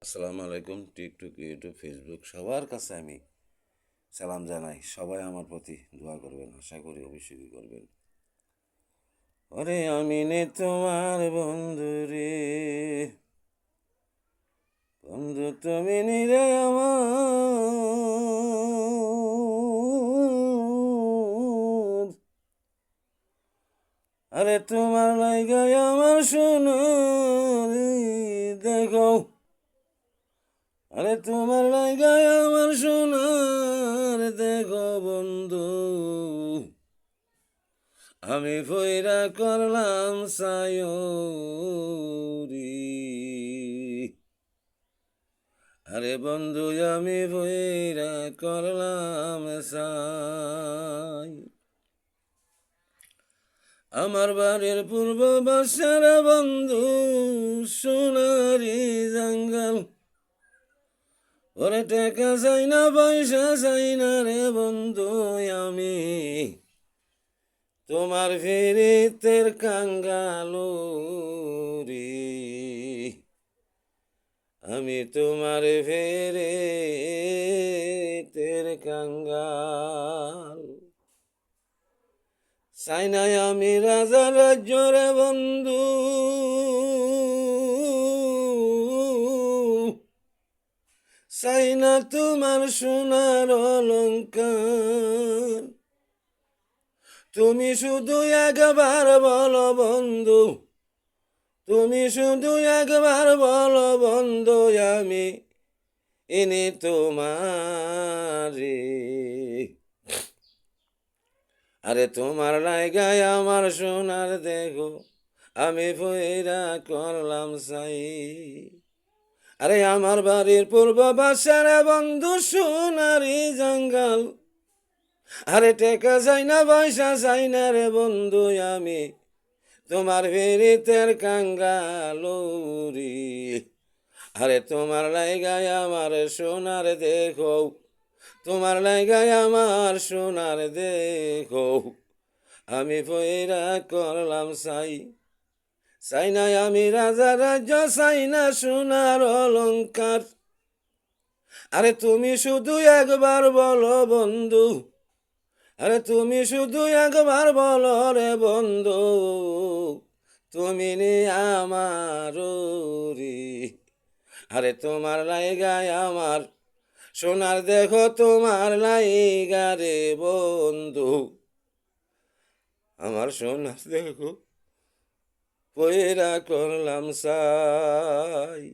আসসালামু আলাইকুম। TikTok, YouTube, Facebook সবার কাছে আমি সালাম জানাই। সবাই আমার প্রতি দোয়া করবেন, আশা করি অবশ্যই করবেন। ওরে আমি নে তোমার বন্ধু রে, বন্ধু তুমি নিরে আমার। আরে তোমার লাইগায় আমার সোনারি দেখো, আরে তোমার লাইগায় আমার সোনার দেখো বন্ধু, আমি ফইরা করলাম সায়রি। আরে বন্ধু আমি ফইরা করলাম সাই। আমার বাড়ির পূর্ব বাসার বন্ধু সোনারি জঙ্গল। ওরে টাকা চাই না, পয়সা চাই না রে বন্ধু, আমি তোমার ফিরিতের কাঙ্গালো রে। আমি তোমার ফিরিতের কাঙ্গাল। চাই নাই আমি রাজা রাজ্য রে বন্ধু, চাই না তোমার সোনার অলঙ্কার। তুমি শুধু একবার বলো বন্ধু, তুমি শুধু একবার বলো বন্ধু, আমি ইনি তোমারে। আরে তোমার লাইগায় আমার সোনার দেখো, আমি ফইরা করলাম সাই। আরে আমার বাড়ির পূর্ব বাসার বন্ধু সোনারি জঙ্গল। আরে টেকা যাই না, পয়সা চাই না রে বন্ধু, আমি তোমার ফিরিতের কাঙ্গালুরি। আরে তোমার লাইগায় আমার সোনার দেখো, তোমার লাইগায় আমার সোনার দেখো, আমি ফইরা করলাম সাই। চাই না আমি রাজা রাজ্য, চাই না সোনার অলঙ্কার। আরে তুমি শুধু একবার বলো বন্ধু, আরে তুমি শুধু একবার বলো রে বন্ধু, তুমি নি আমার রে। আরে তোমার লাইগায় আমার সোনার দেখো, তোমার লাইগা রে বন্ধু, আমার সোনার দেখো পয়রা করলাম সাই।